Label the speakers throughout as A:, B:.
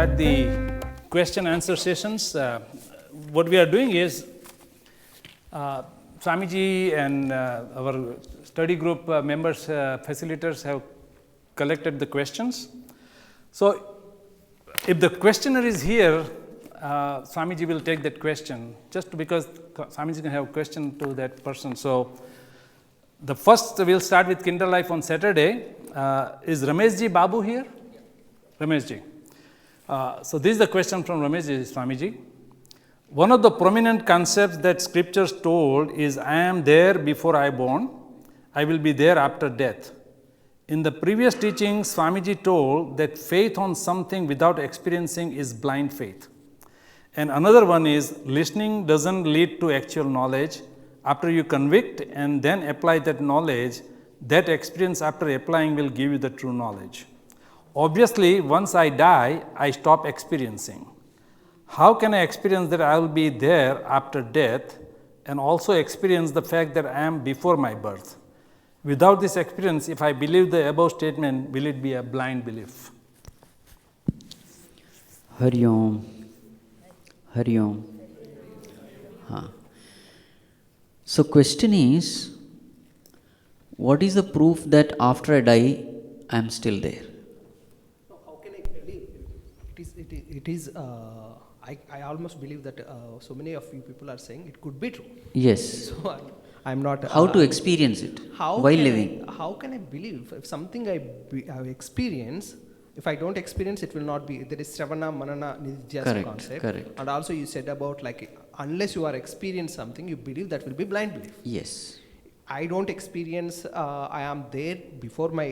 A: start the question answer sessions. What we are doing is Swamiji and our study group members, facilitators have collected the questions. So if the questioner is here, Swamiji will take that question just because Swamiji can have a question to that person. So the first, we'll start with Kinder Life on Saturday. Is Rameshji Babu here? Rameshji. So this is the question from Rameshji, Swamiji. One of the prominent concepts that scriptures told is, I am there before I born, I will be there after death. In the previous teaching, Swamiji told that faith on something without experiencing is blind faith. And another one is, listening doesn't lead to actual knowledge. After you convict and then apply that knowledge, that experience after applying will give you the true knowledge. Obviously, once I die, I stop experiencing. How can I experience that I will be there after death and also experience the fact that I am before my birth? Without this experience, if I believe the above statement, will it be a blind belief?
B: Hari Om. Hari Om. So question is, what is the proof that after I die, I am still there?
C: How can I believe? It is I almost believe that so many of you people are saying it could be true.
B: Yes.
C: So I'm not.
B: How to experience it while living?
C: How can I believe if something I experience? If I don't experience, it will not be. There is Shravana, Manana, Nidhyas concept.
B: Correct.
C: And also you said about like unless you are experienced something, you believe that will be blind belief.
B: Yes.
C: I don't experience, I am there before my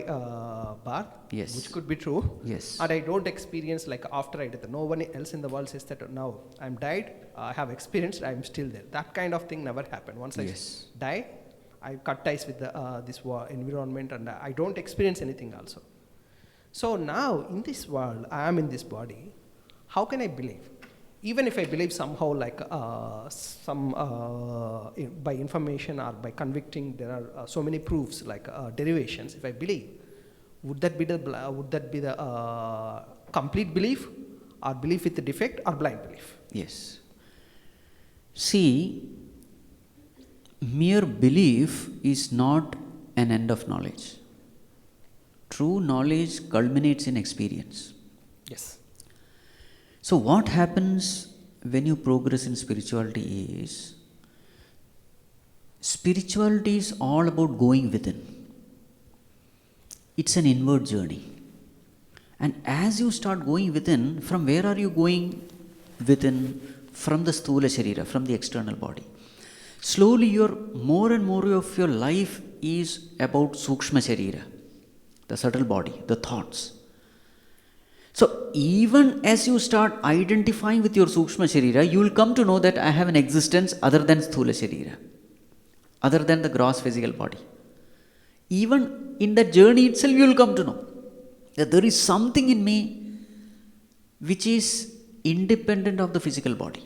C: birth,
B: Yes.
C: which could be true.
B: Yes.
C: And I don't experience like after I death. No one else in the world says that now I'm died, I have experienced, I'm still there. That kind of thing never happened. Once
B: Yes.
C: I die, I cut ties with the, this environment and I don't experience anything also. So now in this world, I am in this body, how can I believe? Even if I believe somehow like by information or by convicting, there are so many proofs like derivations. If I believe, would that be the complete belief, or belief with the defect, or blind belief?
B: Yes. See, mere belief is not an end of knowledge. True knowledge culminates in experience.
C: Yes.
B: So what happens when you progress in spirituality is, spirituality is all about going within. It's an inward journey. And as you start going within, from where are you going within? From the Sthula Sharira, from the external body. Slowly more and more of your life is about Sukshma Sharira, the subtle body, the thoughts. So even as you start identifying with your Sukshma Sharira, you will come to know that I have an existence other than Sthula Sharira, other than the gross physical body. Even in that journey itself, you will come to know that there is something in me which is independent of the physical body.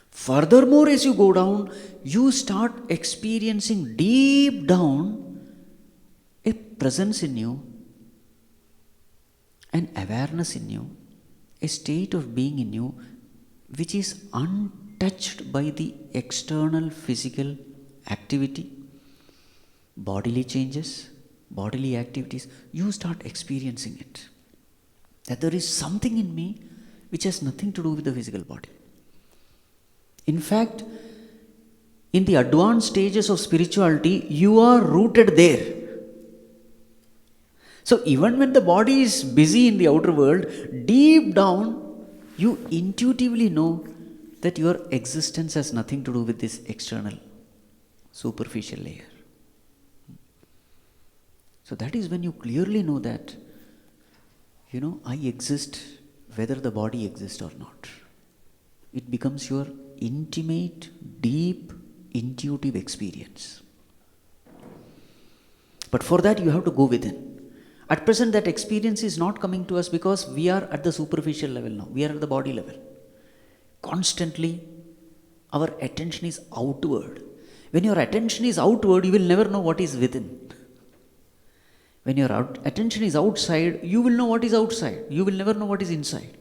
B: Furthermore, as you go down, you start experiencing deep down a presence in you, an awareness in you, a state of being in you which is untouched by the external physical activity, bodily changes, bodily activities. You start experiencing it. That there is something in me which has nothing to do with the physical body. In fact, in the advanced stages of spirituality, you are rooted there. So even when the body is busy in the outer world, deep down, you intuitively know that your existence has nothing to do with this external, superficial layer. So that is when you clearly know that, I exist whether the body exists or not. It becomes your intimate, deep, intuitive experience. But for that, you have to go within. At present, that experience is not coming to us because we are at the superficial level now. We are at the body level. Constantly, our attention is outward. When your attention is outward, you will never know what is within. When your attention is outside, you will know what is outside. You will never know what is inside.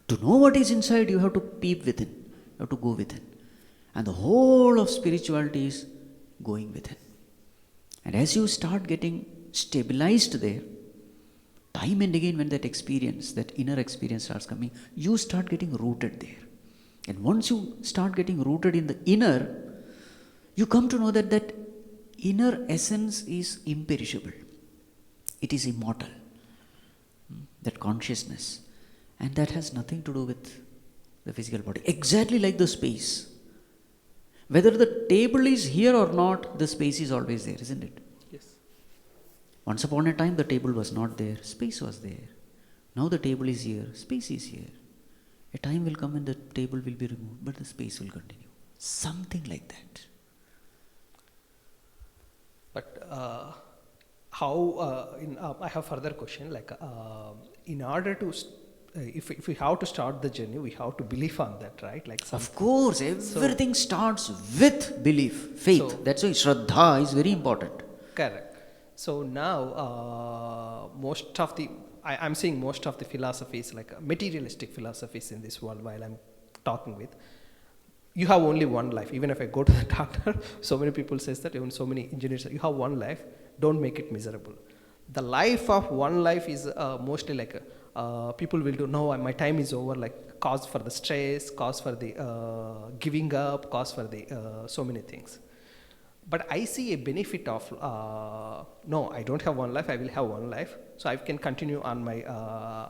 B: To know what is inside, you have to peep within. You have to go within. And the whole of spirituality is going within. And as you start getting stabilized there, time and again when that experience, that inner experience starts coming, you start getting rooted there. And once you start getting rooted in the inner, you come to know that that inner essence is imperishable. It is immortal. That consciousness. And that has nothing to do with the physical body. Exactly like the space. Whether the table is here or not, the space is always there, isn't it?
C: Yes.
B: Once upon a time, the table was not there, space was there. Now the table is here, space is here. A time will come when the table will be removed, but the space will continue. Something like that.
C: But I have further question. Like, in order to, if we have to start the journey, we have to believe on that, right? Like,
B: Of course, everything starts with belief, faith.
C: So-
B: That's why Shraddha is very important.
C: Correct. So now, most of the, I'm seeing most of the philosophies, like materialistic philosophies in this world, while I'm talking with, you have only one life. Even if I go to the doctor, so many people says that, even so many engineers say, you have one life, don't make it miserable. The life of one life is mostly like, people will do, no, my time is over, like cause for the stress, cause for the giving up, cause for the so many things. But I see a benefit of, no, I don't have one life, I will have one life. So I can continue on my,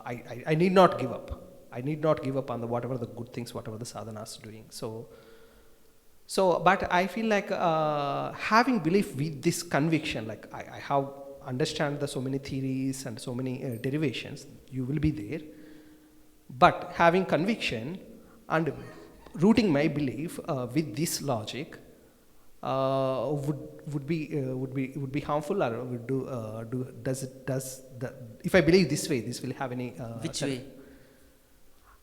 C: I need not give up. I need not give up on the whatever the good things, whatever the sadhana is doing. So, but I feel like having belief with this conviction, like I have understand the so many theories and so many derivations, you will be there. But having conviction and rooting my belief with this logic, would be harmful, or would does the, if I believe this way, this will have any
B: Which way?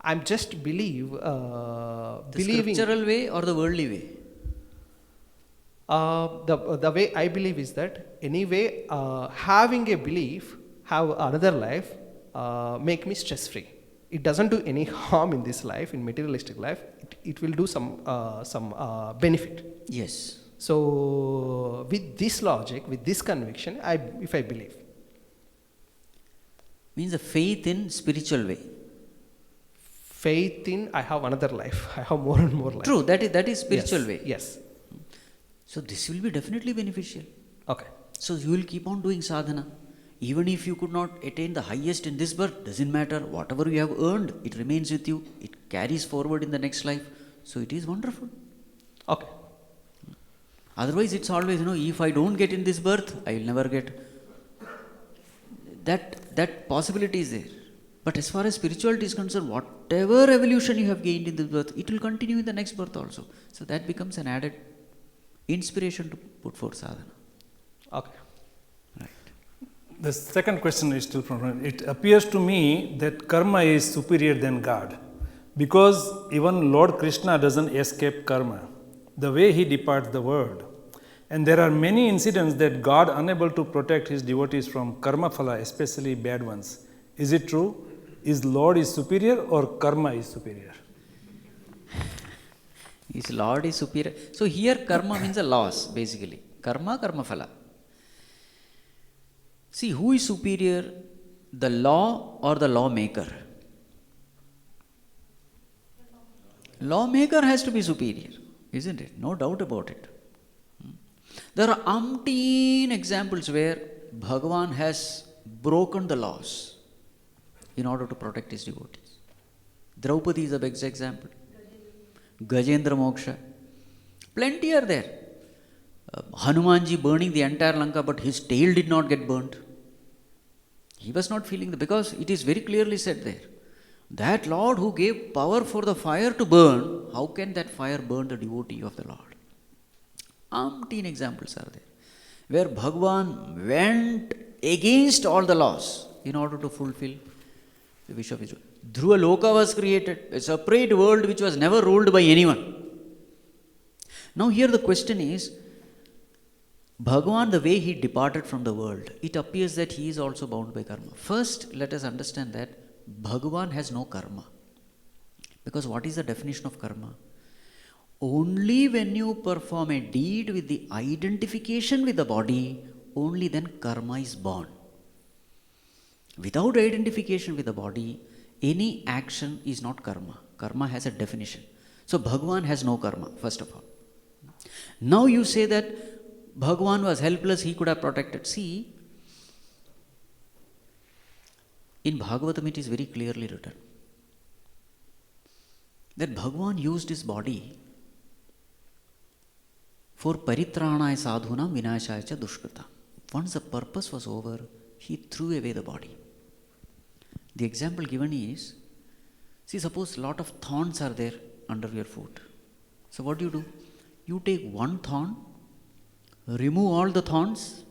C: I'm just believing
B: The scriptural way or the worldly way?
C: The way I believe is that anyway, having a belief, have another life, make me stress free. It doesn't do any harm in this life, in materialistic life. It will do some benefit.
B: Yes.
C: So with this logic, with this conviction, if I believe.
B: Means a faith in spiritual way.
C: Faith in, I have another life. I have more and more life.
B: True, that is spiritual
C: Yes,
B: way.
C: Yes.
B: So this will be definitely beneficial.
C: Okay.
B: So you will keep on doing sadhana. Even if you could not attain the highest in this birth, doesn't matter. Whatever you have earned, it remains with you. It carries forward in the next life. So it is wonderful.
C: Okay.
B: Otherwise, it's always, if I don't get in this birth, I will never get. That possibility is there. But as far as spirituality is concerned, whatever evolution you have gained in this birth, it will continue in the next birth also. So that becomes an added inspiration to put forth sadhana.
C: Okay.
B: Right.
A: The second question is still from, it appears to me that karma is superior than God, because even Lord Krishna doesn't escape karma, the way he departs the world. And there are many incidents that God unable to protect his devotees from karma phala, especially bad ones. Is it true? Is Lord is superior or karma is superior?
B: His Lord is superior. So here karma means a loss, basically. Karma, karma phala. See, who is superior? The law or the lawmaker? Lawmaker has to be superior, isn't it? No doubt about it. There are umpteen examples where Bhagavan has broken the laws in order to protect his devotees. Draupadi is a best example. Gajendra Moksha. Plenty are there. Hanumanji burning the entire Lanka, but his tail did not get burnt. He was not feeling because it is very clearly said there. That Lord who gave power for the fire to burn, how can that fire burn the devotee of the Lord? Umpteen examples are there, where Bhagavan went against all the laws in order to fulfill the wish of his will. Dhruva Loka was created, a separate world which was never ruled by anyone. Now here the question is, Bhagavan, the way he departed from the world, it appears that he is also bound by karma. First, let us understand that Bhagavan has no karma. Because what is the definition of karma? Only when you perform a deed with the identification with the body, only then karma is born. Without identification with the body, any action is not karma. Karma has a definition. So Bhagavan has no karma, first of all. Now you say that Bhagavan was helpless, he could have protected. See, in Bhagavatam it is very clearly written that Bhagavan used his body for paritranaya sadhunam vinashaya cha dushkrita. Once the purpose was over, he threw away the body. The example given is, see, suppose a lot of thorns are there under your foot. So what do? You take one thorn, remove all the thorns,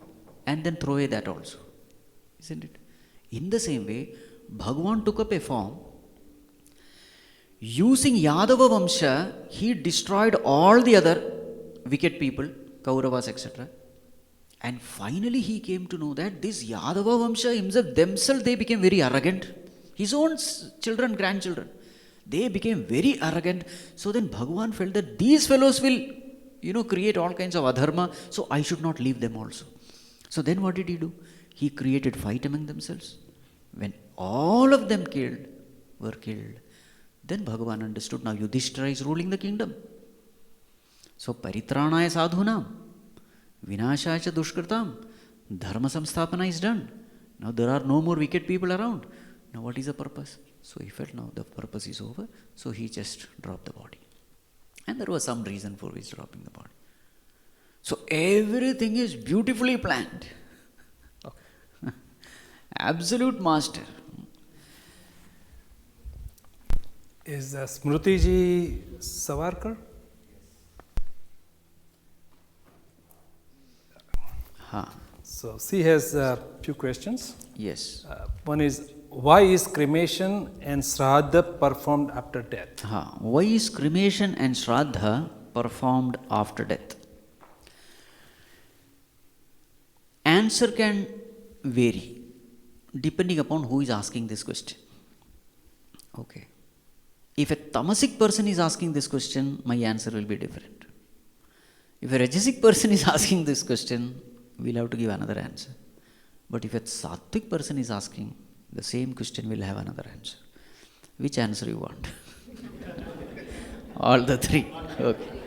B: and then throw away that also. Isn't it? In the same way, Bhagavan took up a form. Using Yadava Vamsha, he destroyed all the other wicked people, Kauravas, etc. And finally he came to know that this Yadava Vamsha himself, themselves, they became very arrogant. His own children, grandchildren, they became very arrogant. So then Bhagavan felt that these fellows will, create all kinds of adharma, so I should not leave them also. So then what did he do? He created fight among themselves. When all of them were killed, then Bhagavan understood, now Yudhishthira is ruling the kingdom. So paritranaya sadhunam, vinashaya cha dushkritam, dharma samsthapana is done. Now there are no more wicked people around. Now what is the purpose? So he felt now the purpose is over, so he just dropped the body. And there was some reason for his dropping the body. So everything is beautifully planned. Okay. Absolute master.
A: Is Smriti ji Savarkar?
B: Huh.
A: So she has a few questions.
B: Yes.
A: One is, why is cremation and shraddha performed after death?
B: Why is cremation and shraddha performed after death? Answer can vary depending upon who is asking this question. Okay. If a tamasic person is asking this question, my answer will be different. If a rajasic person is asking this question, we'll have to give another answer. But if a sattvic person is asking the same question, we'll have another answer. Which answer you want? All the three. Okay.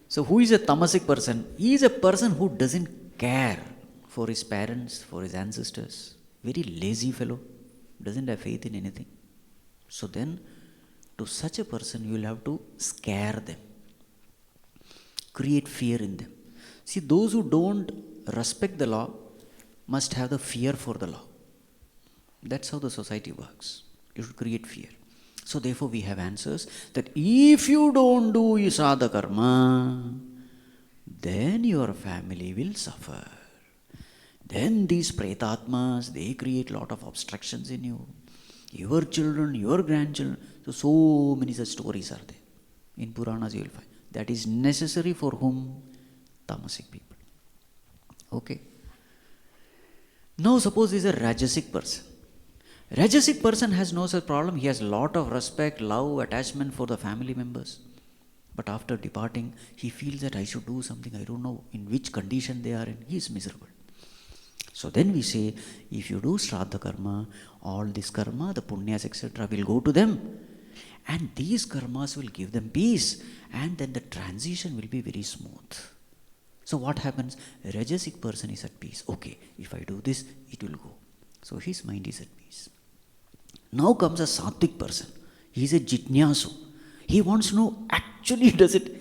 B: So who is a tamasic person? He is a person who doesn't care for his parents, for his ancestors. Very lazy fellow. Doesn't have faith in anything. So then, to such a person, you will have to scare them. Create fear in them. See, those who don't respect the law must have the fear for the law. That's how the society works. You should create fear. So therefore we have answers that if you don't do Yasada Karma, then your family will suffer. Then these Pretatmas, they create lot of obstructions in you. Your children, your grandchildren. So many such stories are there. In Puranas you will find. That is necessary for whom? Tamasic people. Okay. Now suppose he is a Rajasic person. Rajasic person has no such problem. He has a lot of respect, love, attachment for the family members. But after departing, he feels that I should do something. I don't know in which condition they are in. He is miserable. So then we say, if you do Shraddha Karma, all this karma, the punyas, etc. will go to them. And these karmas will give them peace. And then the transition will be very smooth. So what happens? A Rajasic person is at peace. Okay, if I do this, it will go. So his mind is at peace. Now comes a Sattvic person. He is a Jitnyasu. He wants to know, actually does it?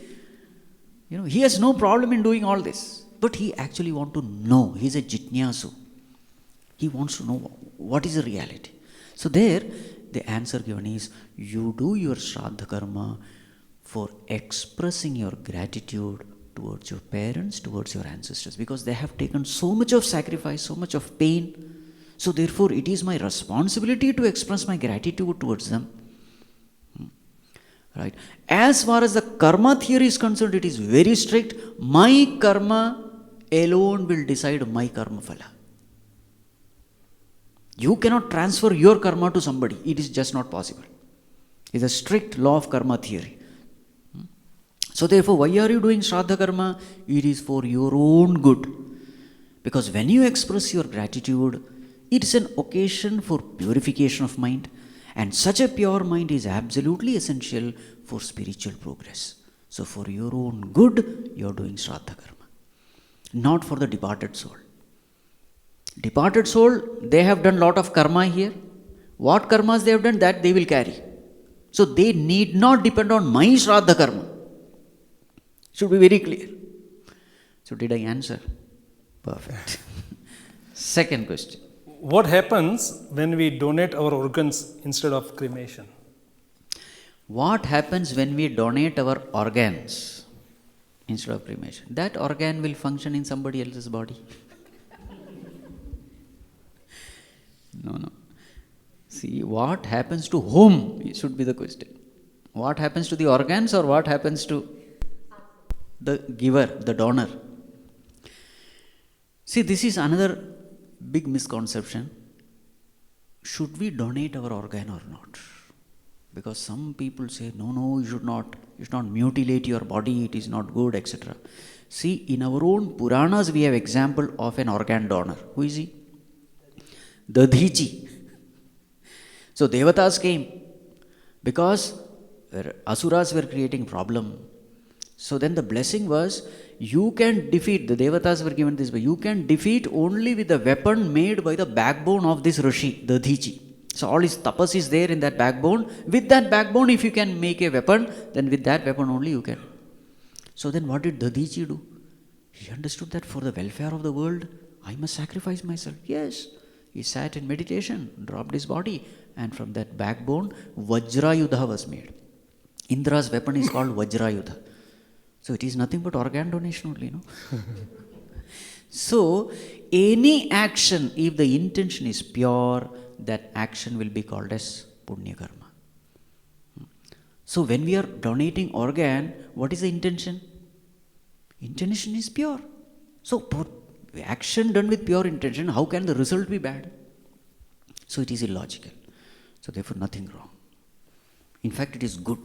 B: He has no problem in doing all this. But he actually wants to know. He is a Jitnyasu. He wants to know what is the reality. So there, the answer given is, you do your Shraddha Karma for expressing your gratitude towards your parents, towards your ancestors. Because they have taken so much of sacrifice, so much of pain. So therefore, it is my responsibility to express my gratitude towards them. Right? As far as the karma theory is concerned, it is very strict. My karma alone will decide my karma phala. You cannot transfer your karma to somebody. It is just not possible. It's a strict law of karma theory. So therefore, why are you doing Shraddha karma? It is for your own good. Because when you express your gratitude, it is an occasion for purification of mind. And such a pure mind is absolutely essential for spiritual progress. So for your own good, you are doing Shraddha karma. Not for the departed soul. Departed soul, they have done lot of karma here. What karmas they have done, that they will carry. So they need not depend on my Shraddha karma. Should be very clear. So did I answer? Perfect. Second question.
A: What happens when we donate our organs instead of cremation?
B: What happens when we donate our organs instead of cremation? That organ will function in somebody else's body. No. See, what happens to whom should be the question. What happens to the organs or what happens to the giver, the donor? See, this is another big misconception. Should we donate our organ or not? Because some people say, no, you should not mutilate your body, it is not good, etc. See, in our own Puranas, we have example of an organ donor. Who is he? Dadhichi. So Devatas came because Asuras were creating problem. So then the blessing was, you can defeat, the Devatas were given this way, you can defeat only with the weapon made by the backbone of this Rishi, Dadhichi. So all his tapas is there in that backbone. With that backbone, if you can make a weapon, then with that weapon only you can. So then what did Dadhichi do? He understood that for the welfare of the world, I must sacrifice myself. Yes. He sat in meditation, dropped his body, and from that backbone, Vajrayudha was made. Indra's weapon is called Vajrayudha. So it is nothing but organ donation only, no? So, any action, if the intention is pure, that action will be called as Punya Karma. So when we are donating organ, what is the intention? Intention is pure. So action done with pure intention, how can the result be bad? So it is illogical. So therefore nothing wrong. In fact, it is good.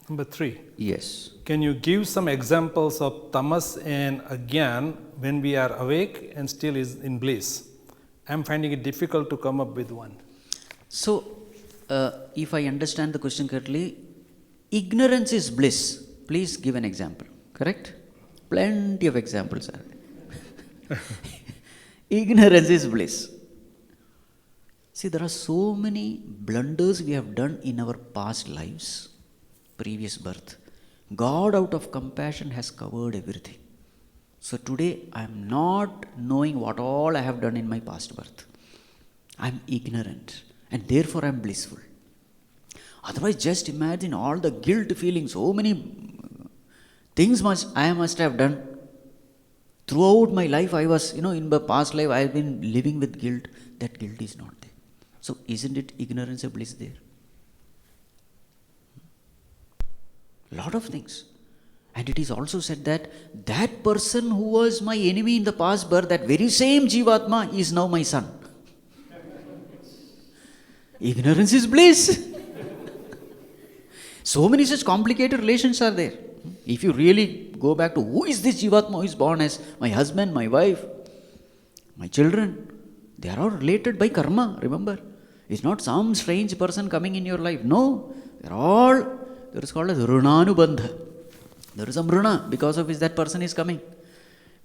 A: Number 3.
B: Yes.
A: Can you give some examples of tamas and agyan when we are awake and still is in bliss? I am finding it difficult to come up with one.
B: So, if I understand the question correctly, ignorance is bliss. Please give an example. Correct? Plenty of examples are there. Ignorance is bliss. See, there are so many blunders we have done in our past lives, previous birth. God, out of compassion, has covered everything. So today, I am not knowing what all I have done in my past birth. I am ignorant, and therefore I am blissful. Otherwise, just imagine all the guilt feeling, so many things I must have done. Throughout my life, I was, in my past life, I have been living with guilt. That guilt is not there. So, isn't it ignorance and bliss there? Lot of things. And it is also said that that person who was my enemy in the past birth, that very same Jivatma is now my son. Ignorance is bliss. So many such complicated relations are there. If you really go back to who is this Jivatma who is born as my husband, my wife, my children, they are all related by karma, remember. It's not some strange person coming in your life. No, they are all, there is called as Runanubandha. There is some Runa, because of which that person is coming.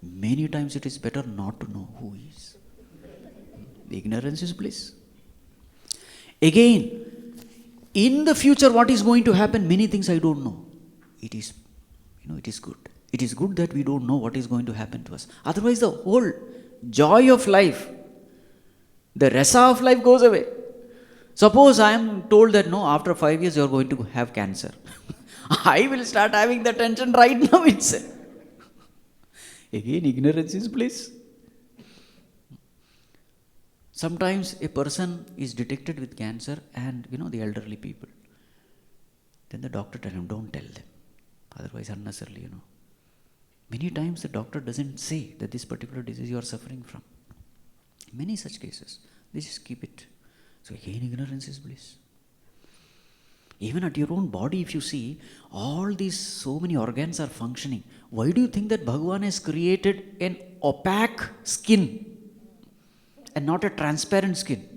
B: Many times it is better not to know who he is. Ignorance is bliss. Again, in the future what is going to happen, many things I don't know. It is, it is good. It is good that we don't know what is going to happen to us. Otherwise the whole joy of life, the rasa of life goes away. Suppose I am told that no, after 5 years you are going to have cancer. I will start having the tension right now itself. Again, ignorance is bliss. Sometimes a person is detected with cancer and, the elderly people. Then the doctor tells him, don't tell them. Otherwise, unnecessarily, Many times the doctor doesn't say that this particular disease you are suffering from. Many such cases. They just keep it. So again, ignorance is bliss. Even at your own body, if you see, all these so many organs are functioning. Why do you think that Bhagavan has created an opaque skin and not a transparent skin?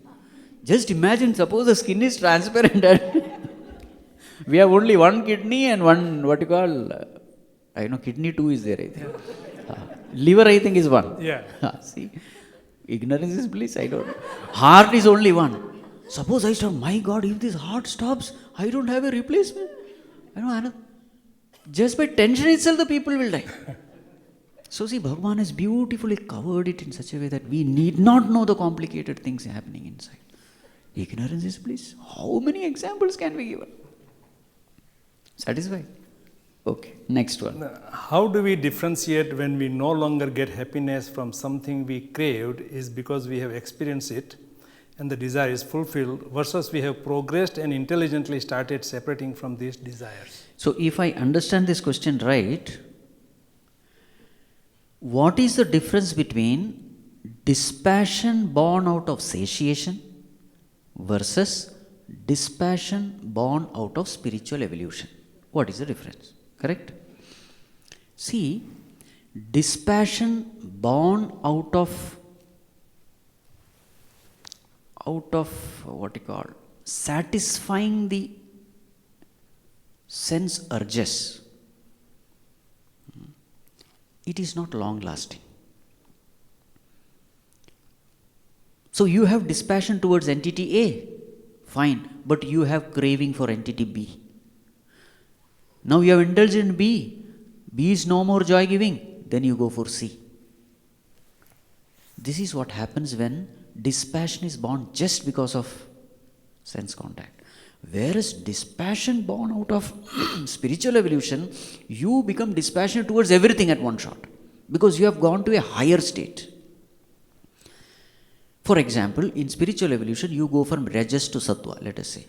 B: Just imagine, suppose the skin is transparent and we have only one kidney and one, kidney 2 is there, I think. Liver, I think, is 1.
A: Yeah.
B: See, ignorance is bliss, I don't know. Heart is only 1. Suppose I stop, my God, if this heart stops, I don't have a replacement. Just by tension itself, the people will die. So see, Bhagavan has beautifully covered it in such a way that we need not know the complicated things happening inside. Ignorance is bliss. How many examples can be given? Satisfied? Okay, next one.
A: How do we differentiate when we no longer get happiness from something we craved is because we have experienced it and the desire is fulfilled versus we have progressed and intelligently started separating from these desires?
B: So if I understand this question right, what is the difference between dispassion born out of satiation versus dispassion born out of spiritual evolution? What is the difference? Correct? See, dispassion born out of satisfying the sense urges, it is not long lasting. So you have dispassion towards entity A, fine, but you have craving for entity B. Now you have indulged in B. B is no more joy giving. Then you go for C. This is what happens when dispassion is born just because of sense contact. Whereas dispassion born out of spiritual evolution, you become dispassionate towards everything at one shot because you have gone to a higher state. For example, in spiritual evolution, you go from Rajas to Sattva, let us say.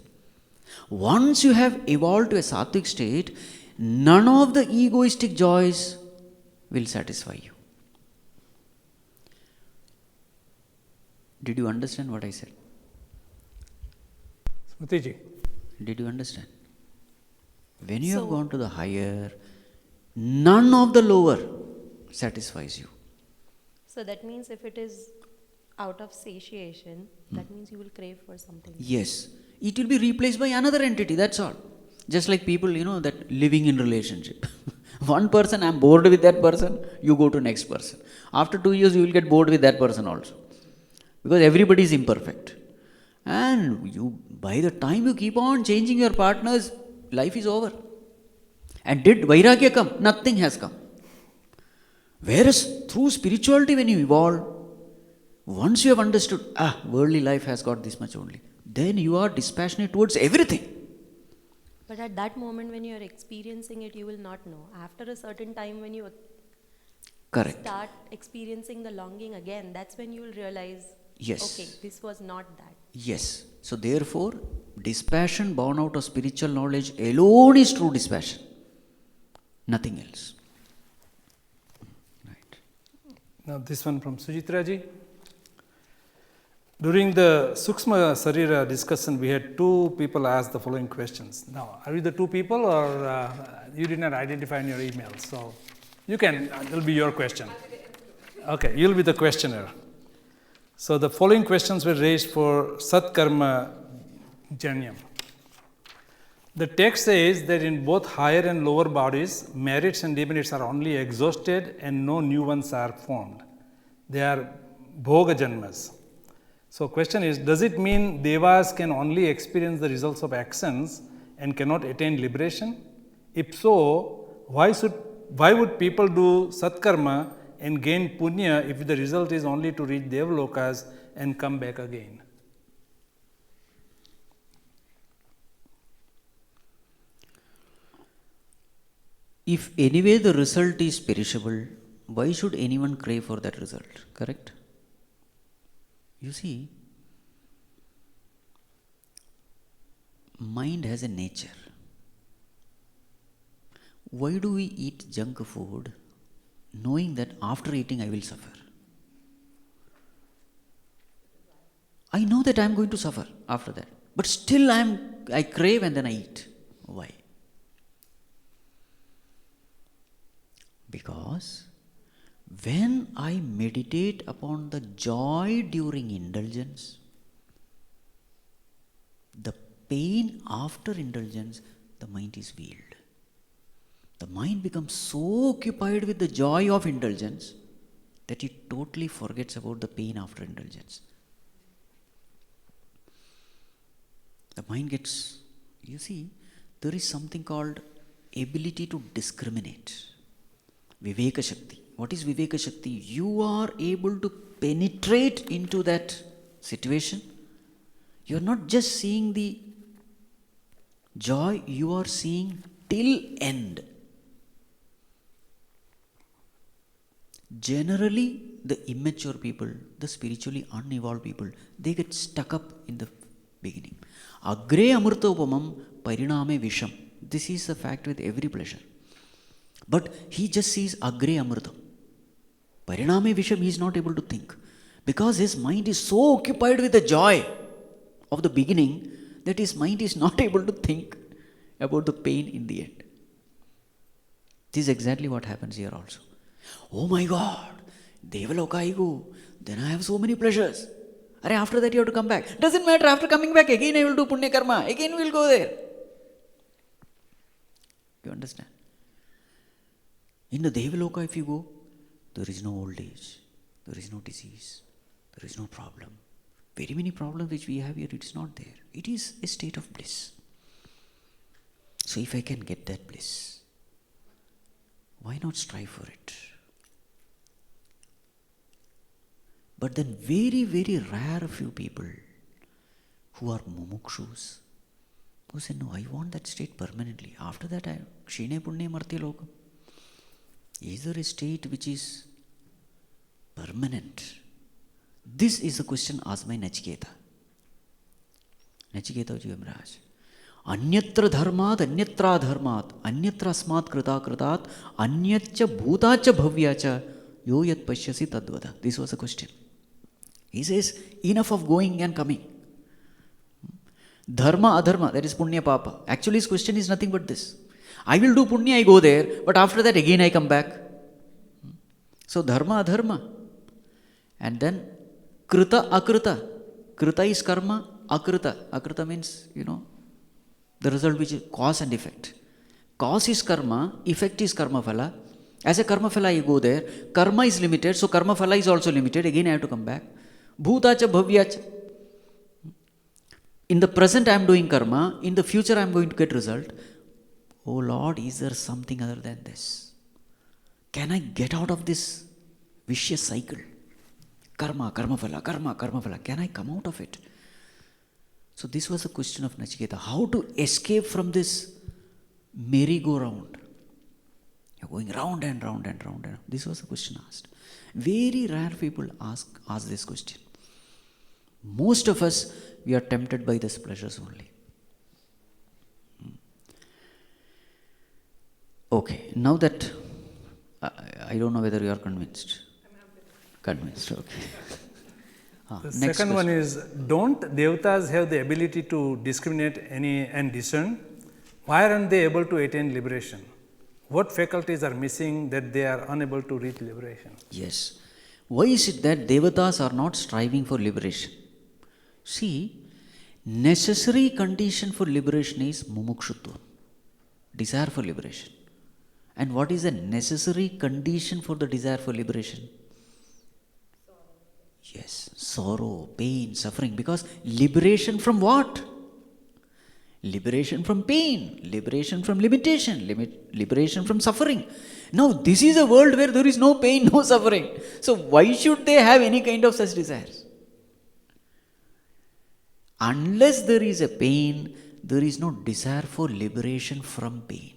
B: Once you have evolved to a sattvic state, none of the egoistic joys will satisfy you. Did you understand what I said?
A: Smritiji.
B: Did you understand? When you have gone to the higher, none of the lower satisfies you.
D: So that means if it is out of satiation, that means you will crave for something.
B: Yes. It will be replaced by another entity, that's all. Just like people, that living in relationship. One person, I'm bored with that person, you go to next person. After 2 years, you will get bored with that person also. Because everybody is imperfect. And by the time you keep on changing your partners, life is over. And did Vairagya come? Nothing has come. Whereas through spirituality, when you evolve, once you have understood, worldly life has got this much only, then you are dispassionate towards everything.
D: But at that moment when you are experiencing it, you will not know. After a certain time when you start experiencing the longing again, that's when you will realize,
B: yes,
D: okay, this was not that.
B: Yes. So therefore, dispassion born out of spiritual knowledge alone is true dispassion. Nothing else. Right.
A: Now this one from Sujitra ji. During the Sukshma Sarira discussion, we had 2 people ask the following questions. Now, are you the 2 people or you did not identify in your email? So, you can, it will be your question. Okay, you will be the questioner. So, the following questions were raised for Satkarma Janyam. The text says that in both higher and lower bodies, merits and demerits are only exhausted and no new ones are formed. They are bhoga janmas. So, question is, does it mean devas can only experience the results of actions and cannot attain liberation? If so, why would people do satkarma and gain punya if the result is only to reach devalokas and come back again?
B: If anyway the result is perishable, why should anyone crave for that result? Correct? You see, mind has a nature. Why do we eat junk food knowing that after eating I will suffer? I know that I am going to suffer after that, but still I crave and then I eat. Why? Because when I meditate upon the joy during indulgence, the pain after indulgence, the mind is veiled. The mind becomes so occupied with the joy of indulgence that it totally forgets about the pain after indulgence. The mind gets, you see, there is something called ability to discriminate. Viveka Shakti. What is Viveka Shakti? You are able to penetrate into that situation. You are not just seeing the joy, you are seeing till end. Generally, the immature people, the spiritually unevolved people, they get stuck up in the beginning. Agre amrta upamam pariname visham. This is the fact with every pleasure. But he just sees agre amrta. Pariname visham, he is not able to think. Because his mind is so occupied with the joy of the beginning that his mind is not able to think about the pain in the end. This is exactly what happens here also. Oh my God, Devaloka I go, then I have so many pleasures. After that you have to come back. Doesn't matter, after coming back again I will do punya karma, again we will go there. You understand? In the Devaloka if you go, there is no old age, there is no disease, there is no problem. Very many problems which we have here, it is not there. It is a state of bliss. So if I can get that bliss, why not strive for it? But then very, very rare few people who are mumukshus, who say, no, I want that state permanently. After that, I kshine punya martya lokam. Is there a state which is permanent? This is the question asked by Nachiketa. Nachiketa ji Maharaj. Anyatra dharmat, anyatra dharmat, anyatra asmat krita kritat, anyatcha bhutacha bhavyacha, yo yat pashyasi tadvada. This was the question. He says, enough of going and coming. Dharma, adharma, that is punya papa. Actually his question is nothing but this. I will do punya, I go there, but after that again I come back. So dharma, adharma. And then krita, akrita. Krita is karma, akrita. Akrita means, the result which is cause and effect. Cause is karma, effect is karma phala. As a karma phala you go there, karma is limited, so karma phala is also limited, again I have to come back. Bhutacha bhavyacha. In the present I am doing karma, in the future I am going to get result. Oh Lord, is there something other than this? Can I get out of this vicious cycle? Karma, karma phala, karma, karma phala. Can I come out of it? So this was the question of Nachiketa. How to escape from this merry-go-round? You're going round and round and round and round. This was the question asked. Very rare people ask this question. Most of us, we are tempted by these pleasures only. Okay, now that, I don't know whether you are convinced. Convinced, okay.
A: The second one is, don't devatas have the ability to discriminate and discern? Why aren't they able to attain liberation? What faculties are missing that they are unable to reach liberation?
B: Yes. Why is it that devatas are not striving for liberation? See, necessary condition for liberation is mumukshutva, desire for liberation. And what is the necessary condition for the desire for liberation? Yes, sorrow, pain, suffering. Because liberation from what? Liberation from pain, liberation from limitation, liberation from suffering. Now, this is a world where there is no pain, no suffering. So, why should they have any kind of such desires? Unless there is a pain, there is no desire for liberation from pain.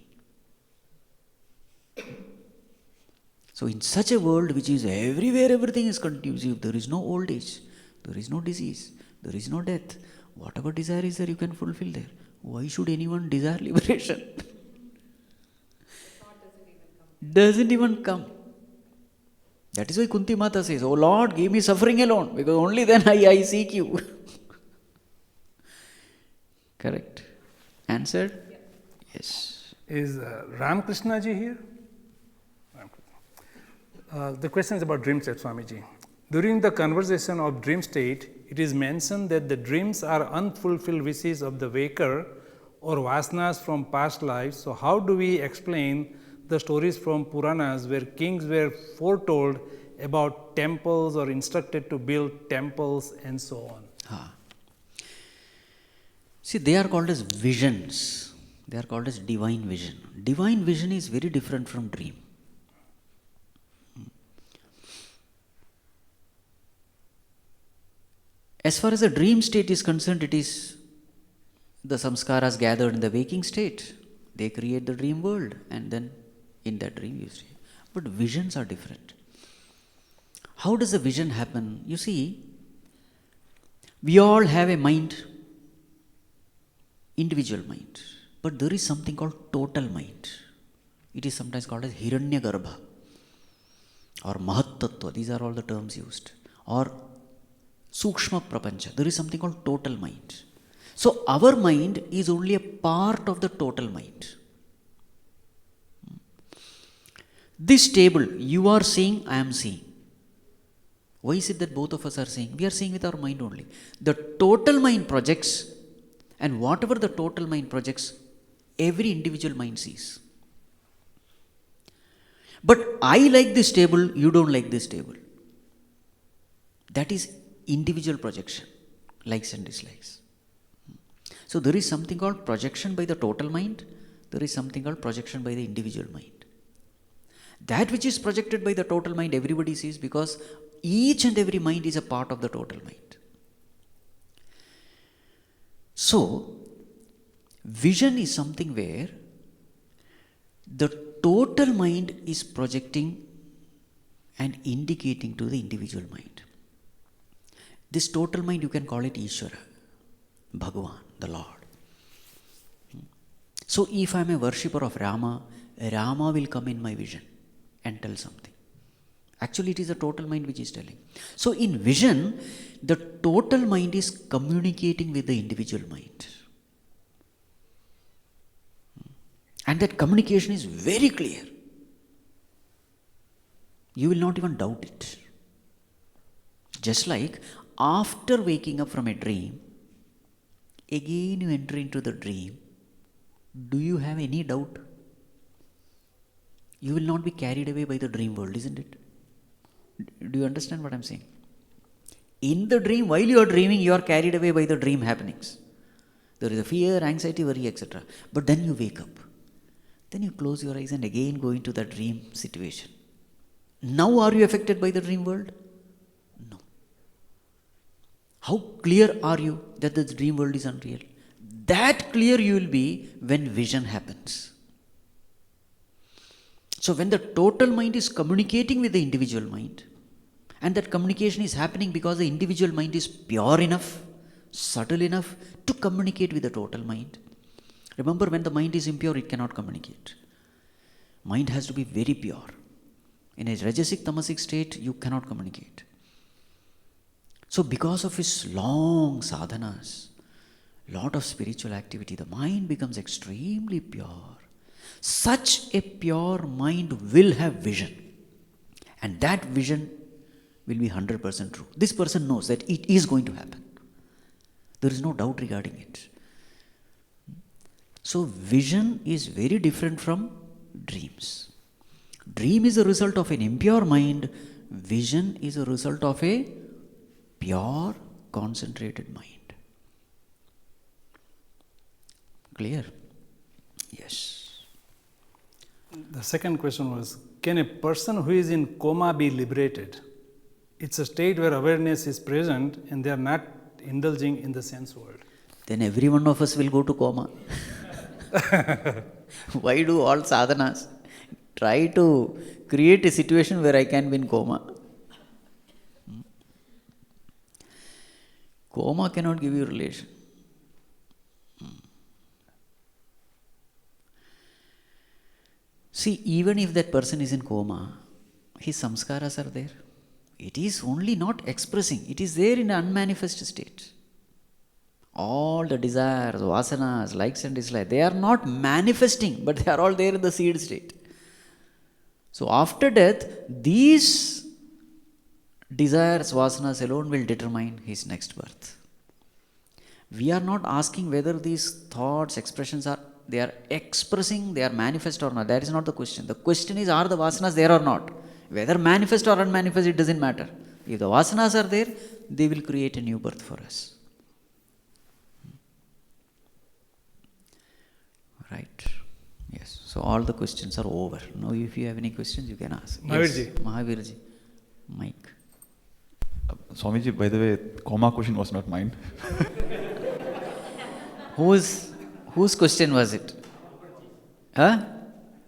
B: So, in such a world which is everywhere, everything is conducive, there is no old age, there is no disease, there is no death. Whatever desire is there, you can fulfill there. Why should anyone desire liberation? doesn't even come. That is why Kunti Mata says, "Oh Lord, give me suffering alone, because only then I seek you." Correct? Answered? Yes.
A: Is Ramakrishna ji here? The question is about dream state, Swamiji. During the conversation of dream state, it is mentioned that the dreams are unfulfilled wishes of the waker or vasanas from past lives. So how do we explain the stories from Puranas where kings were foretold about temples or instructed to build temples and so on?
B: See, they are called as visions. They are called as divine vision. Divine vision is very different from dream. As far as the dream state is concerned, it is the samskaras gathered in the waking state. They create the dream world, and then in that dream you see. But visions are different. How does the vision happen? You see, we all have a mind, individual mind, but there is something called total mind. It is sometimes called as Hiranyagarbha or Mahattattva. These are all the terms used. Or Sukshma Prapancha. There is something called total mind. So our mind is only a part of the total mind. This table, you are seeing, I am seeing. Why is it that both of us are seeing? We are seeing with our mind only. The total mind projects, and whatever the total mind projects, every individual mind sees. But I like this table, you don't like this table. That is individual projection, likes and dislikes. So there is something called projection by the total mind, there is something called projection by the individual mind. That which is projected by the total mind everybody sees, because each and every mind is a part of the total mind. So vision is something where the total mind is projecting and indicating to the individual mind. This total mind, you can call it Ishvara, Bhagavan, the Lord. So if I am a worshipper of Rama, Rama will come in my vision and tell something. Actually, it is the total mind which is telling. So in vision, the total mind is communicating with the individual mind. And that communication is very clear. You will not even doubt it. Just like after waking up from a dream, again you enter into the dream, do you have any doubt? You will not be carried away by the dream world, isn't it? Do you understand what I am saying? In the dream, while you are dreaming, you are carried away by the dream happenings. There is a fear, anxiety, worry, etc. But then you wake up. Then you close your eyes and again go into the dream situation. Now are you affected by the dream world? No. How clear are you that the dream world is unreal? That clear you will be when vision happens. So when the total mind is communicating with the individual mind, and that communication is happening because the individual mind is pure enough, subtle enough to communicate with the total mind. Remember, when the mind is impure, it cannot communicate. Mind has to be very pure. In a rajasic, tamasic state, you cannot communicate. So because of his long sadhanas, lot of spiritual activity, the mind becomes extremely pure. Such a pure mind will have vision. And that vision will be 100% true. This person knows that it is going to happen. There is no doubt regarding it. So vision is very different from dreams. Dream is a result of an impure mind. Vision is a result of a pure, concentrated mind. Clear? Yes.
A: The second question was, can a person who is in coma be liberated? It's a state where awareness is present and they are not indulging in the sense world.
B: Then every one of us will go to coma. Why do all sadhanas? Try to create a situation where I can be in coma. Coma cannot give you relation. See, even if that person is in coma, his samskaras are there. It is only not expressing, it is there in an unmanifest state. All the desires, vasanas, likes and dislikes, they are not manifesting, but they are all there in the seed state. So after death, these desires, vasanas alone will determine his next birth. We are not asking whether these thoughts, expressions they are expressing, they are manifest or not. That is not the question. The question is, are the vasanas there or not? Whether manifest or unmanifest, it doesn't matter. If the vasanas are there, they will create a new birth for us. Right. Yes. So all the questions are over. Now if you have any questions, you can ask.
A: Mahavirji.
B: Yes. Mahavirji. Mike.
E: Swamiji, by the way, coma question was not mine.
B: Whose question was it? Huh?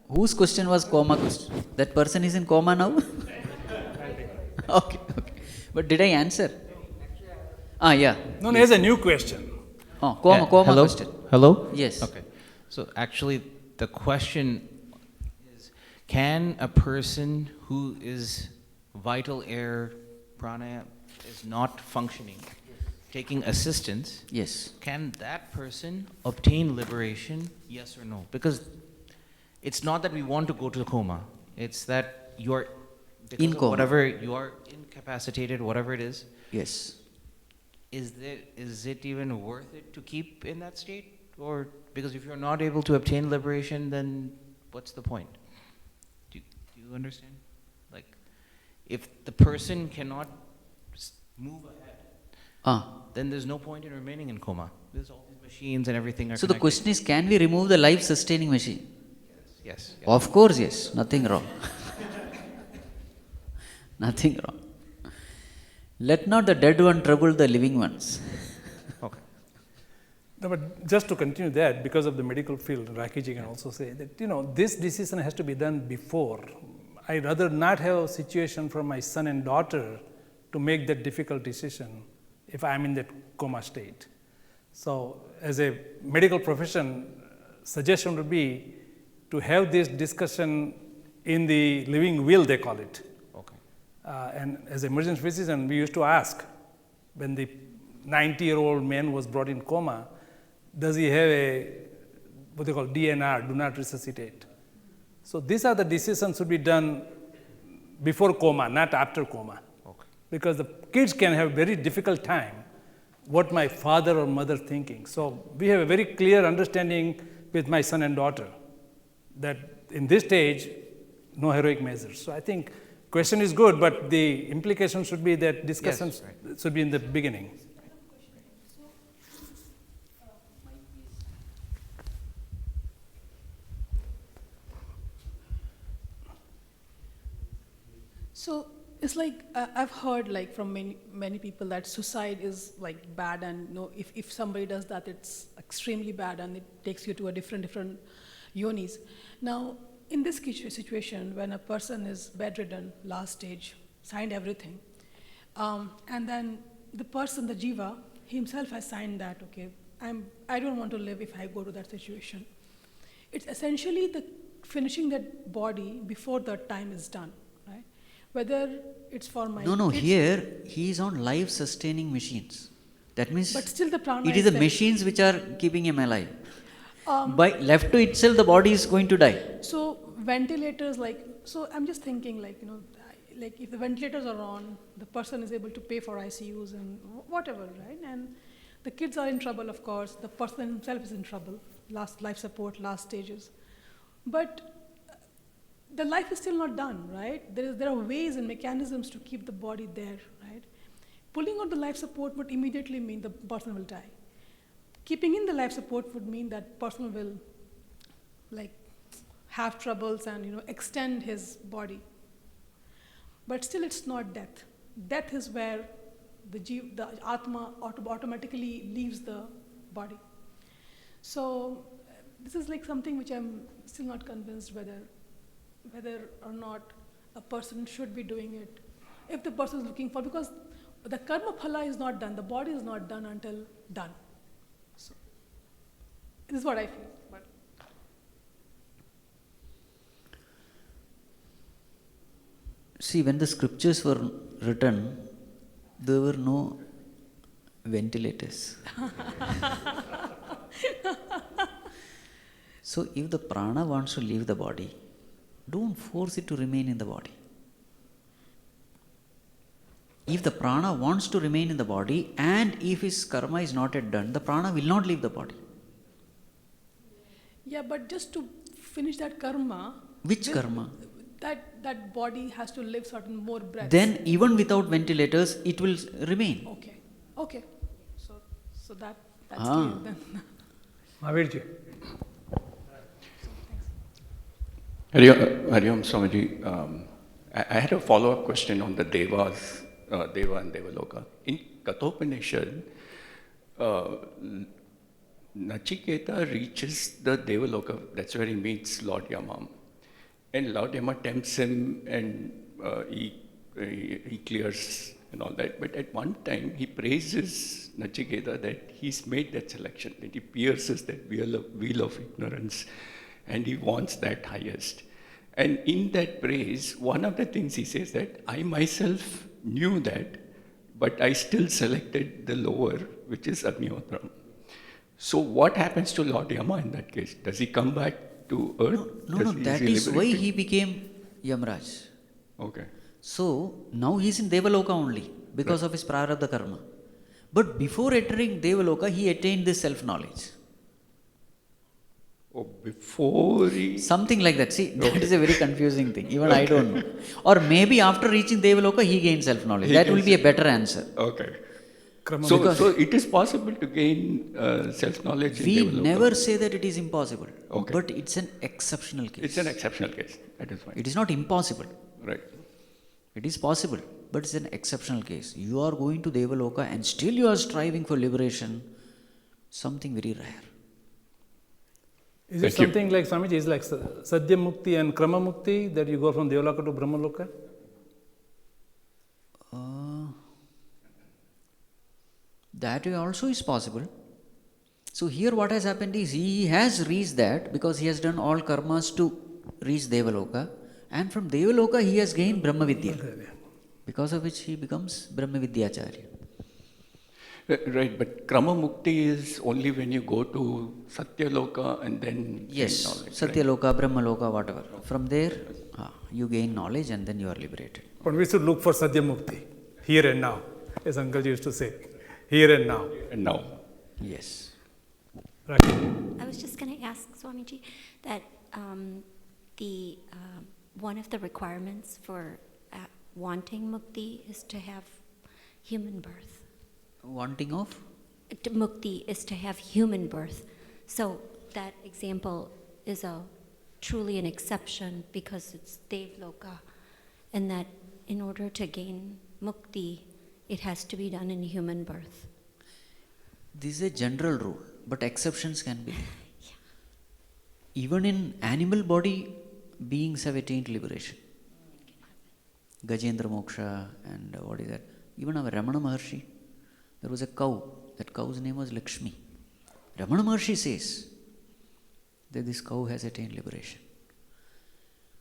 B: Whose question was coma question? That person is in coma now? Okay. But did I answer? Yeah.
A: No, there's a new question.
B: Oh, coma
F: Hello?
B: question.
F: Hello?
B: Yes.
F: Okay. So actually, the question is, can a person who is vital air, prana, is not functioning, taking assistance,
B: Yes.
F: can that person obtain liberation, yes or no? Because it's not that we want to go to the coma. It's that you're, because
B: In
F: of
B: coma.
F: whatever, you are incapacitated, whatever it is.
B: Yes.
F: Is it even worth it to keep in that state? Or because if you're not able to obtain liberation, then what's the point? Do you understand? Like, if the person cannot move ahead, then there's no point in remaining in coma. There's all these machines and everything are
B: So the
F: connected.
B: question is, can we remove the life-sustaining machine?
F: Yes.
B: Of course, yes. Nothing wrong. Nothing wrong. Let not the dead one trouble the living ones.
F: Okay.
A: No, but just to continue that, because of the medical field, Rakiji can also say that, this decision has to be done before. I'd rather not have a situation for my son and daughter to make that difficult decision if I'm in that coma state. So as a medical profession, suggestion would be to have this discussion in the living will, they call it.
F: Okay.
A: And as emergency physician, we used to ask, when the 90-year-old man was brought in coma, does he have a, what they call DNR, do not resuscitate? So these are the decisions should be done before coma, not after coma.
F: Okay.
A: Because the kids can have very difficult time, what my father or mother thinking. So we have a very clear understanding with my son and daughter that in this stage, no heroic measures. So I think question is good, but the implication should be that discussions should be in the beginning.
G: So it's like I've heard like from many people that suicide is like bad, and if somebody does that, it's extremely bad and it takes you to a different yonis. Now in this situation, when a person is bedridden, last stage, signed everything, and then the person, the jiva, himself has signed that, okay, I don't want to live if I go to that situation. It's essentially the finishing that body before the time is done, right? Whether it's for my
B: No,
G: kids,
B: here he is on life-sustaining machines. That means
G: but still the prana
B: it is the
G: there.
B: machines which are keeping him alive. By left to itself, the body is going to die.
G: So ventilators, so I'm just thinking, like if the ventilators are on, the person is able to pay for ICUs and whatever, right? And the kids are in trouble, of course. The person himself is in trouble. Last life support, last stages, but the life is still not done, right? There are ways and mechanisms to keep the body there, right? Pulling out the life support would immediately mean the person will die. Keeping in the life support would mean that person will have troubles and extend his body. But still it's not death. Death is where the Atma automatically leaves the body. So this is like something which I'm still not convinced whether or not a person should be doing it. If the person is looking for, because the karma phala is not done, the body is not done until done. So this is what I feel. But
B: See, when the scriptures were written, there were no ventilators. So, if the prana wants to leave the body, don't force it to remain in the body. If the prana wants to remain in the body and if his karma is not yet done, the prana will not leave the body.
G: Yeah, but just to finish that karma.
B: Which karma?
G: That body has to live certain more breaths.
B: Then even without ventilators, it will remain.
G: Okay. So that's
B: Ah.
G: clear then.
A: Mahavirji.
H: Hariom Swamiji, I had a follow-up question on the Devas, Deva and Devaloka. In Kathopanishad, Nachiketa reaches the Devaloka, that's where he meets Lord Yama. And Lord Yama tempts him and he clears and all that. But at one time, he praises Nachiketa that he's made that selection, that he pierces that wheel of ignorance. And he wants that highest. And in that praise, one of the things he says that I myself knew that, but I still selected the lower, which is Agnihotram. So what happens to Lord Yama in that case? Does he come back to earth?
B: No, that is why he became Yamraj.
H: Okay.
B: So, now he is in Devaloka only because of his prarabdha karma. But before entering Devaloka, he attained this self-knowledge.
H: Oh, before he...
B: Something like that. See, that is a very confusing thing. Even I don't know. Or maybe after reaching Devaloka, he gained self-knowledge. That will be a better answer.
H: Okay. So it is possible to gain self-knowledge in
B: We
H: Devaloka?
B: never say that it is impossible.
H: Okay.
B: But it's an exceptional case.
H: It's an exceptional case. That is fine.
B: It is not impossible.
H: Right.
B: It is possible. But it's an exceptional case. You are going to Devaloka and still you are striving for liberation. Something very rare.
A: Is it something like, Swamiji, is like Sadhya Mukti and Krama Mukti, that you go from Devaloka to Brahmaloka?
B: That way also is possible. So here what has happened is he has reached that because he has done all karmas to reach Devaloka, and from Devaloka he has gained Brahma Vidya, because of which he becomes Brahma Vidyacharya.
H: Right, but Krama Mukti is only when you go to Satyaloka and then
B: Yes,
H: gain knowledge.
B: Satyaloka, right? Brahmaloka, whatever. From there, you gain knowledge and then you are liberated.
A: But we should look for Sadhya Mukti, here and now, as Uncle used to say, here and now.
H: And now.
B: Yes.
A: Right.
I: I was just going to ask Swamiji that one of the requirements for wanting mukti is to have human birth.
B: Wanting of?
I: Mukti is to have human birth. So that example is truly an exception because it's Devloka, and that in order to gain mukti, it has to be done in human birth.
B: This is a general rule, but exceptions can be there. Even in animal body, beings have attained liberation. Gajendra Moksha and what is that? Even our Ramana Maharshi, there was a cow. That cow's name was Lakshmi. Ramana Maharshi says that this cow has attained liberation.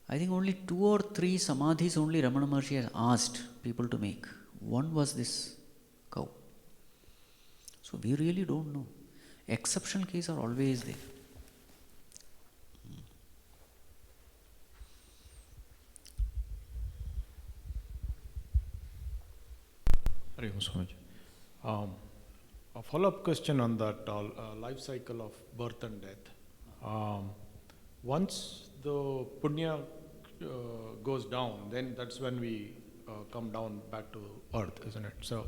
B: I think only 2 or 3 samadhis only Ramana Maharshi has asked people to make. One was this cow. So we really don't know. Exceptional cases are always there.
J: Hari Om Swamiji. A follow-up question on that life cycle of birth and death. Once the punya goes down, then that's when we come down back to earth, isn't it? So,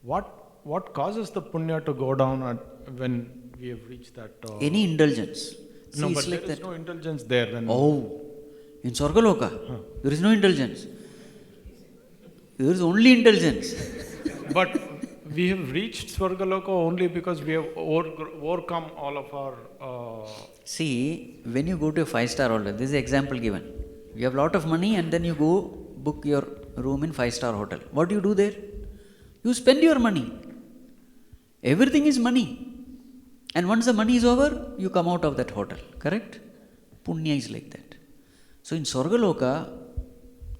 J: what causes the punya to go down when we have reached that?
B: Any indulgence.
J: No,
B: See,
J: but
B: it's like
J: there is
B: that.
J: no indulgence there. Then
B: In Swargaloka, there is no indulgence. There is only indulgence.
J: But we have reached Swargaloka only because we have overcome all of our...
B: See, when you go to a 5-star hotel, this is an example given. You have a lot of money and then you go book your room in 5-star hotel. What do you do there? You spend your money. Everything is money. And once the money is over, you come out of that hotel. Correct? Punya is like that. So in Swargaloka,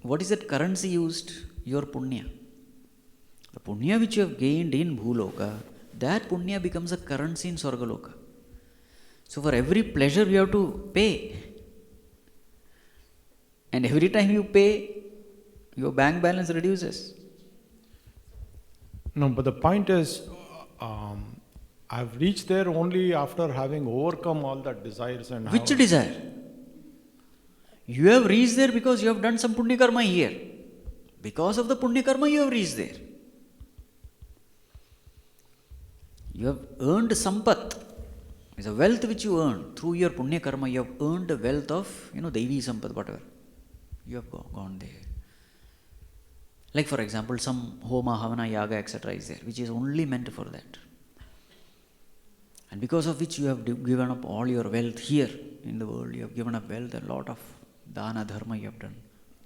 B: what is that currency used? Your punya. The punya which you have gained in Bhuloka, that punya becomes a currency in Swargaloka. So for every pleasure you have to pay. And every time you pay, your bank balance reduces.
J: No, but the point is, I've reached there only after having overcome all the desires and
B: Which desire? You have reached there because you have done some punya karma here. Because of the punya karma, you have reached there. You have earned sampat. It's a wealth which you earn through your punya karma. You have earned the wealth of, Devi sampat, whatever. You have gone there. Like for example, some homa, havana, yaga, etc. is there, which is only meant for that. And because of which you have given up all your wealth here in the world, you have given up wealth, a lot of dana, dharma you have done.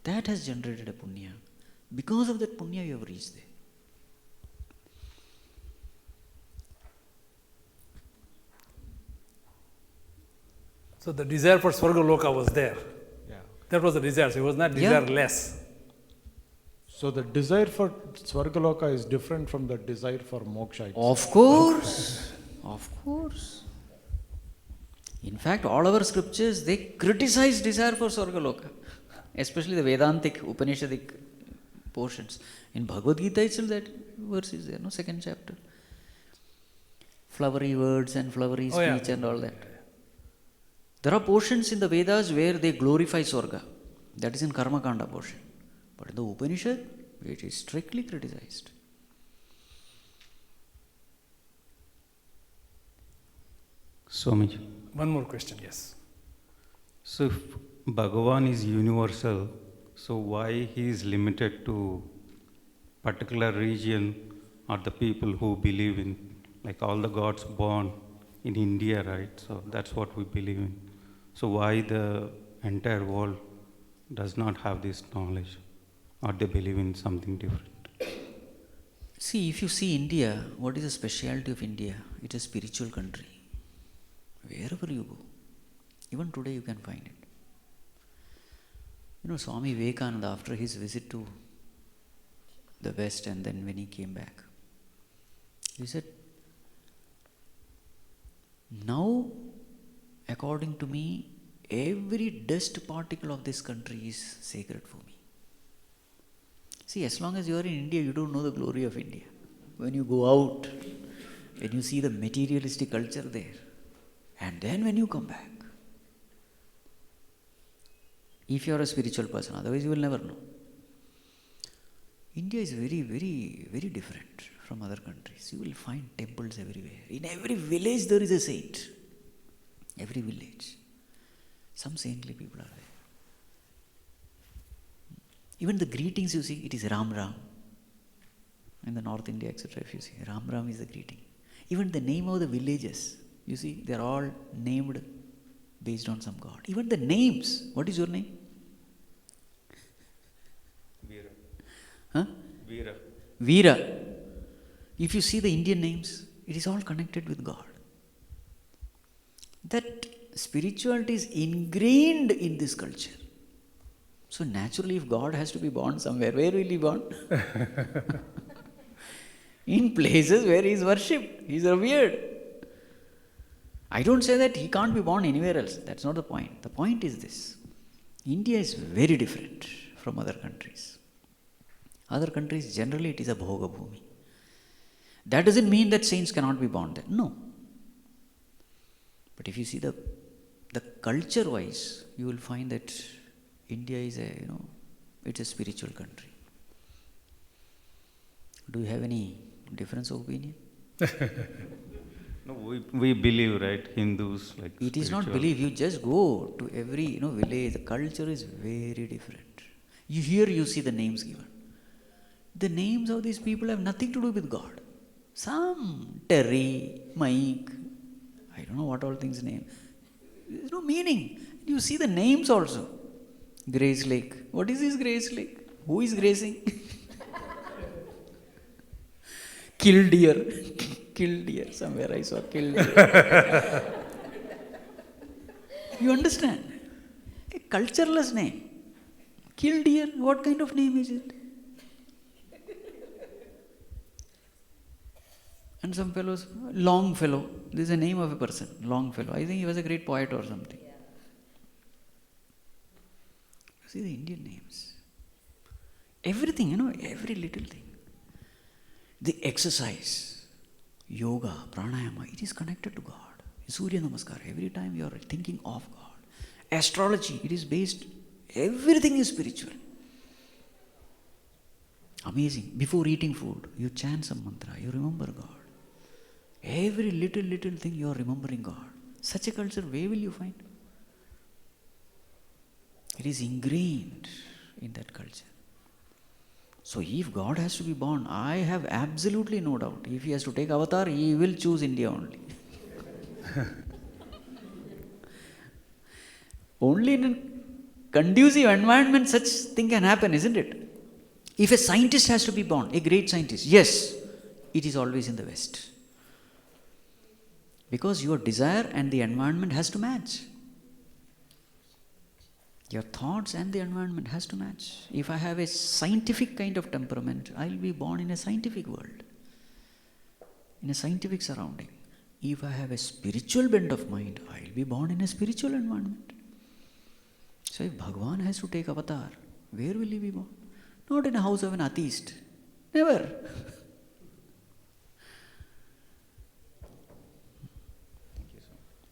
B: That has generated a punya. Because of that punya, you have reached there.
A: So the desire for Swargaloka was there.
J: Yeah.
A: That was the desire. So it was not desireless.
J: So the desire for Swargaloka is different from the desire for moksha.
B: Of course. Of course. In fact, all our scriptures, they criticize desire for Swargaloka. Especially the Vedantic, Upanishadic portions. In Bhagavad Gita itself, that verse is there, no? 2nd chapter. Flowery words and flowery speech and all that. There are portions in the Vedas where they glorify Swarga. That is in Karma Kanda portion. But in the Upanishad, it is strictly criticized.
K: Swamiji.
A: One more question, yes.
K: So if Bhagavan is universal, so why he is limited to particular region or the people who believe in, like all the gods born in India, right? So that's what we believe in. So why the entire world does not have this knowledge, or they believe in something different?
B: See, if you see India, what is the speciality of India? It is a spiritual country. Wherever you go, even today you can find it. Swami Vivekananda, after his visit to the West and then when he came back, he said, now, according to me, every dust particle of this country is sacred for me. See, as long as you are in India, you don't know the glory of India. When you go out, when you see the materialistic culture there, and then when you come back, if you are a spiritual person, otherwise you will never know. India is very, very, very different from other countries. You will find temples everywhere. In every village there is a saint. Every village. Some saintly people are there. Even the greetings you see, it is Ram Ram. In the North India, etc., if you see, Ram Ram is the greeting. Even the name of the villages, you see, they are all named based on some god. Even the names. What is your name?
K: Veera.
B: Huh?
K: Veera.
B: Veera. If you see the Indian names, it is all connected with God. That spirituality is ingrained in this culture. So naturally, if God has to be born somewhere, where will he born? In places where he is worshipped, he is revered. I don't say that he can't be born anywhere else. That's not the point. The point is this. India is very different from other countries. Other countries, generally it is a bhoga bhumi. That doesn't mean that saints cannot be born there. No. But if you see the culture-wise, you will find that India is it's a spiritual country. Do you have any difference of opinion?
K: No, we believe, right? Hindus like.
B: It is not belief. You just go to every village. The culture is very different. You see the names given. The names of these people have nothing to do with God. Some Terry, Mike, I don't know what all things name. There's no meaning. You see the names also. Grace Lake. What is this Grace Lake? Who is grazing? Killdeer. Killdeer. Somewhere I saw Killdeer. You understand? A cultureless name. Killdeer, what kind of name is it? And some fellows, Longfellow, this is the name of a person, Longfellow. I think he was a great poet or something. See the Indian names. Everything, every little thing. The exercise, yoga, pranayama, it is connected to God. Surya Namaskar, every time you are thinking of God. Astrology, it is based, everything is spiritual. Amazing. Before eating food, you chant some mantra, you remember God. Every little thing you are remembering God. Such a culture, where will you find? It is ingrained in that culture. So if God has to be born, I have absolutely no doubt. If he has to take avatar, he will choose India only. Only in a conducive environment such thing can happen, isn't it? If a scientist has to be born, a great scientist, yes, it is always in the West. Because your desire and the environment has to match. Your thoughts and the environment has to match. If I have a scientific kind of temperament, I will be born in a scientific world, in a scientific surrounding. If I have a spiritual bent of mind, I will be born in a spiritual environment. So if Bhagavan has to take avatar, where will he be born? Not in a house of an atheist. Never.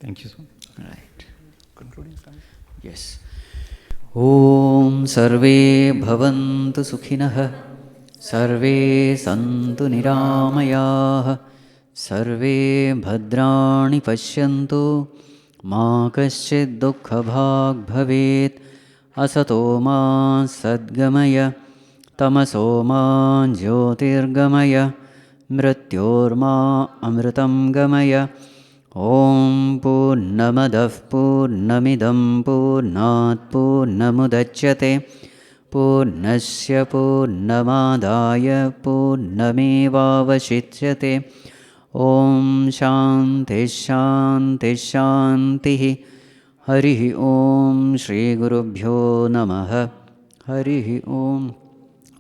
K: Thank you, sir.
B: Right.
A: Concluding statement.
B: Yes. Om Sarve Bhavantu Sukhinah Sarve Santu Niramayah Sarve Bhadrani Pashyantu Ma Kaschid Dukkha Bhag Bhavet Asato Ma Sadgamaya Tamaso Ma Jyotirgamaya Mrityorma Amritam Gamaya Om Purnamadah Purnamidam Purnat Purnamudachyate Purnasya Purnamadaya Purnamevavashityate Om Shanti Shanti Shanti Harihi Om Shri Gurubhyo Namaha Harihi Om.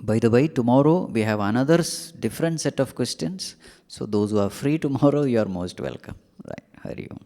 B: By the way, tomorrow we have another different set of questions. So those who are free tomorrow, you are most welcome. Right. Hari Om.